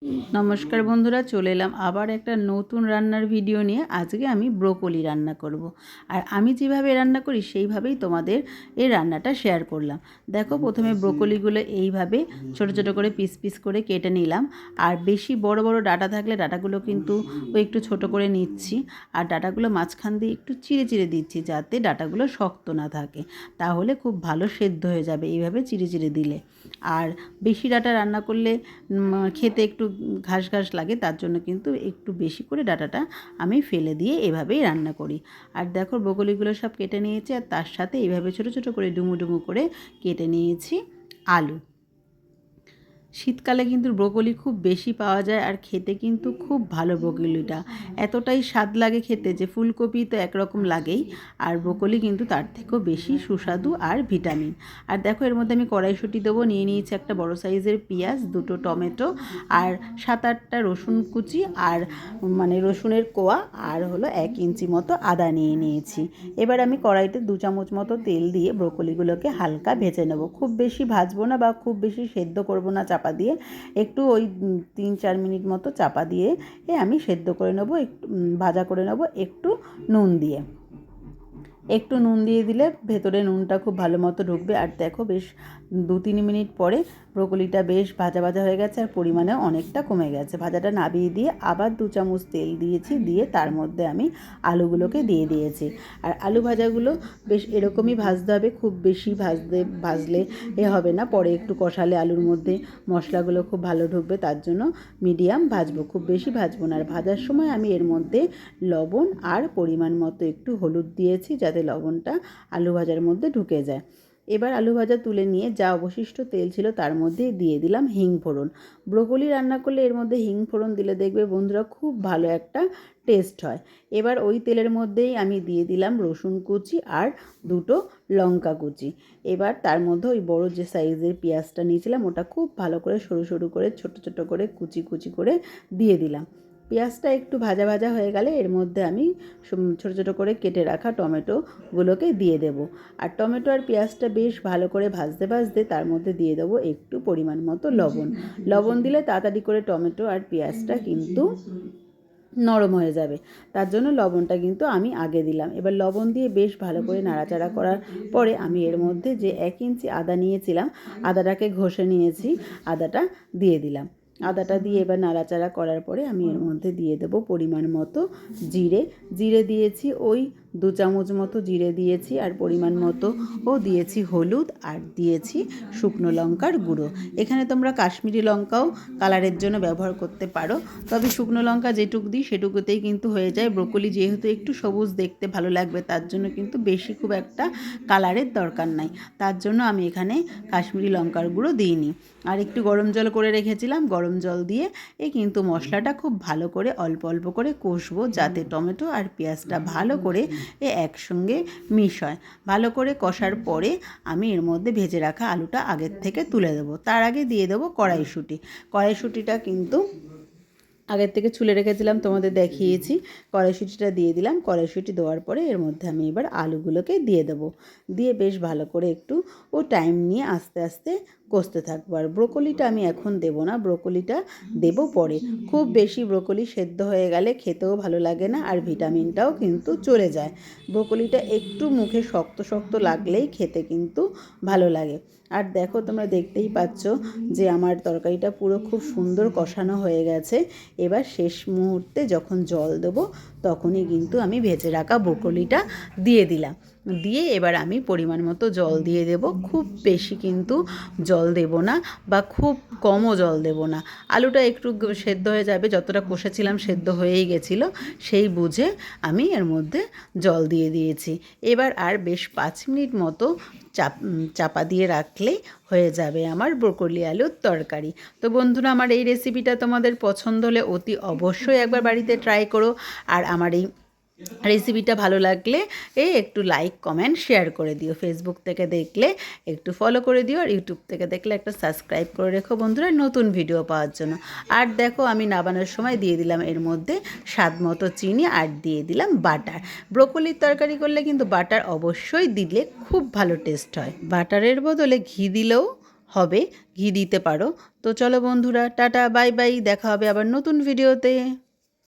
নমস্কার বন্ধুরা, চলে এলাম আবার একটা নতুন রান্নার ভিডিও নিয়ে। আজকে আমি ব্রোকলি রান্না করব। আর আমি যেভাবে রান্না করি সেইভাবেই তোমাদের এই রান্নাটা শেয়ার করলাম। দেখো, প্রথমে ব্রোকলিগুলো এইভাবে ছোট ছোট করে পিস পিস করে কেটে নিলাম। আর বেশি বড় বড় ডাঁটা থাকলে ডাঁটাগুলো কিন্তু একটু ছোট করে নিচ্ছি। আর ডাঁটাগুলো মাঝখান দিয়ে একটু চিড়ে চিড়ে দিচ্ছি, যাতে ডাঁটাগুলো শক্ত না থাকে, তাহলে খুব ভালো সেদ্ধ হয়ে যাবে এইভাবে চিড়ে চিড়ে দিলে। আর বেশি ডাঁটা রান্না করলে খেতে একটু ঘাস ঘাস লাগে, তার জন্য কিন্তু একটু বেশি করে ডাঁটাটা আমি ফেলে দিয়ে এভাবেই রান্না করি। আর দেখো, ব্রোকলিগুলো সব কেটে নিয়েছি, আর তার সাথে এইভাবে ছোট ছোট করে ডুমু ডুমু করে কেটে নিয়েছি আলু। শীতকালে কিন্তু ব্রোকলি খুব বেশি পাওয়া যায়, আর খেতে কিন্তু খুব ভালো ব্রোকলিটা। এতটাই স্বাদ লাগে খেতে যে ফুলকপি তো একরকম লাগেই, আর ব্রোকলি কিন্তু তার থেকেও বেশি সুস্বাদু আর ভিটামিন। আর দেখো, এর মধ্যে আমি কড়াইশুঁটি দেবো, নিয়ে নিয়েছি একটা বড় সাইজের পেঁয়াজ, দুটো টমেটো, আর 7-8টা রসুন কুচি, আর রসুনের কোয়া, আর হলো 1 ইঞ্চি মতো আদা নিয়ে নিয়েছি। এবার আমি কড়াইতে 2 চামচ মতো তেল দিয়ে ব্রোকলিগুলোকে হালকা ভেজে নেব। খুব বেশি ভাজবো না বা খুব বেশি সেদ্ধ করবো না, চাপা দিয়ে একটু ওই 3-4 মিনিট মতো চাপা দিয়ে আমি সেদ্ধ করে নেব, একটু ভাজা করে নেব একটু নুন দিয়ে। একটু নুন দিয়ে দিলে ভেতরে নুনটা খুব ভালো মতো ঢুকবে। আর দেখো, বেশ 2-3 মিনিট পরে ব্রোকলিটা বেশ ভাজা ভাজা হয়ে গেছে, আর পরিমাণে অনেকটা কমে গেছে। ভাজাটা নামিয়ে দিয়ে আবার 2 চামচ তেল দিয়েছি, দিয়ে তার মধ্যে আমি আলুগুলোকে দিয়ে দিয়েছি। আর আলু ভাজাগুলো বেশ এরকমই ভাজতে হবে, খুব বেশি ভাজলে হবে না, পরে একটু কষালে আলুর মধ্যে মশলাগুলো খুব ভালো ঢুকবে, তার জন্য মিডিয়াম ভাজবো, খুব বেশি ভাজবো না। আর ভাজার সময় আমি এর মধ্যে লবণ আর পরিমাণ মতো একটু হলুদ দিয়েছি, যাতে লবণটা আলু ভাজার মধ্যে ঢুকে যায়। এবার আলু ভাজা তুলে নিয়ে যা অবশিষ্ট তেল ছিল তার মধ্যে দিয়ে দিলাম হিং ফোড়ন। ব্রোকলি রান্না করলে এর মধ্যে হিং ফোড়ন দিলে দেখবে বন্ধুরা খুব ভালো একটা টেস্ট হয়। এবার ওই তেলের মধ্যেই আমি দিয়ে দিলাম রসুন কুচি আর 2টো লঙ্কা কুচি। এবার তার মধ্যে ওই বড় যে সাইজের পেঁয়াজটা নিয়েছিলাম ওটা খুব ভালো করে সরু সরু করে ছোট ছোট করে কুচি কুচি করে দিয়ে দিলাম। পেঁয়াজটা একটু ভাজা ভাজা হয়ে গেলে এর মধ্যে আমি ছোটো ছোটো করে কেটে রাখা টমেটোগুলোকে দিয়ে দেব। আর টমেটো আর পেঁয়াজটা বেশ ভালো করে ভাজতে ভাজতে তার মধ্যে দিয়ে দেবো একটু পরিমাণ মতো লবণ দিলে তাড়াতাড়ি করে টমেটো আর পেঁয়াজটা কিন্তু নরম হয়ে যাবে, তার জন্য লবণটা কিন্তু আমি আগে দিলাম। এবার লবণ দিয়ে বেশ ভালো করে নাড়াচাড়া করার পরে আমি এর মধ্যে যে 1 ইঞ্চি আদা নিয়েছিলাম, আদাটাকে ঘষে নিয়েছি, আদাটা দিয়ে দিলাম। আদাটা দিয়ে এবার নাড়াচাড়া করার পরে আমি এর মধ্যে দিয়ে দেবো পরিমাণ মতো জিরে দিয়েছি, ওই 2 চামচ মতো জিরে দিয়েছি, আর পরিমাণ মতো দিয়েছি হলুদ, আর দিয়েছি শুকনো লঙ্কার গুঁড়ো। এখানে তোমরা কাশ্মীরি লঙ্কাও কালারের জন্য ব্যবহার করতে পারো, তবে শুকনো লঙ্কা যেটুকু দিই সেটুকুতেই কিন্তু হয়ে যায়। ব্রোকলি যেহেতু একটু সবুজ দেখতে ভালো লাগবে, তার জন্য কিন্তু বেশি খুব একটা কালারের দরকার নাই, তার জন্য আমি এখানে কাশ্মীরি লঙ্কার গুঁড়ো দিইনি। আর একটু গরম জল করে রেখেছিলাম, গরম জল দিয়ে কিন্তু মশলাটা খুব ভালো করে অল্প অল্প করে কষবো, যাতে টমেটো আর পেঁয়াজটা ভালো করে একসঙ্গে মিশ হয়। ভালো করে কষার পরে আমি এর মধ্যে ভেজে রাখা আলুটা আগের থেকে তুলে দেবো। তার আগে দিয়ে দেবো কড়াইশুঁটিটা কিন্তু আগের থেকে ছুলে রেখেছিলাম, তোমাদের দেখিয়েছি। কড়াইশুঁটিটা দিয়ে দিলাম। কড়াইশুঁটি দেওয়ার পরে এর মধ্যে আমি এবার আলুগুলোকে দিয়ে দেবো, দিয়ে বেশ ভালো করে একটু টাইম নিয়ে আস্তে আস্তে কষতে থাকবো। আর ব্রোকলিটা আমি এখন দেবো না, ব্রোকলিটা দেবো পরে। খুব বেশি ব্রোকলি সেদ্ধ হয়ে গেলে খেতেও ভালো লাগে না, আর ভিটামিনটাও কিন্তু চলে যায়। ব্রোকলিটা একটু মুখে শক্ত শক্ত লাগলেই খেতে কিন্তু ভালো লাগে। আর দেখো, তোমরা দেখতেই পাচ্ছ যে আমার তরকারিটা পুরো খুব সুন্দর কষানো হয়ে গেছে। এবার শেষ মুহূর্তে যখন জল দেবো তখনই কিন্তু আমি ভেজে রাখা ব্রোকলিটা দিয়ে দিলাম। দিয়ে এবার আমি পরিমাণ মতো জল দিয়ে দেব। খুব বেশি কিন্তু জল দেব না, বা খুব কমও জল দেব না। আলুটা একটু সেদ্ধ হয়ে যাবে, যতটা কষেছিলাম সেদ্ধ হয়েই গেছিলো, সেই বুঝে আমি এর মধ্যে জল দিয়ে দিয়েছি। এবার আর বেশ 5 মিনিট মতো চাপা দিয়ে রাখলেই হয়ে যাবে আমার ব্রোকলি আলুর তরকারি। তো বন্ধুরা, আমার এই রেসিপিটা তোমাদের পছন্দ হলে অতি অবশ্যই একবার বাড়িতে ট্রাই করো। আর আমার এই রেসিপিটা ভালো লাগলে একটু লাইক কমেন্ট শেয়ার করে দিও। ফেসবুক থেকে দেখলে একটু ফলো করে দিও, আর ইউটিউব থেকে দেখলে একটা সাবস্ক্রাইব করে রেখো বন্ধুরা, নতুন ভিডিও পাওয়ার জন্য। আর দেখো, আমি নামানোর সময় দিয়ে দিলাম এর মধ্যে স্বাদ মতো চিনি, আর দিয়ে দিলাম বাটার। ব্রোকলির তরকারি করলে কিন্তু বাটার অবশ্যই দিলে খুব ভালো টেস্ট হয়। বাটারের বদলে ঘি দিলেও হবে ঘি দিতে পারো। তো চলো বন্ধুরা, টাটা বাই বাই, দেখা হবে আবার নতুন ভিডিওতে।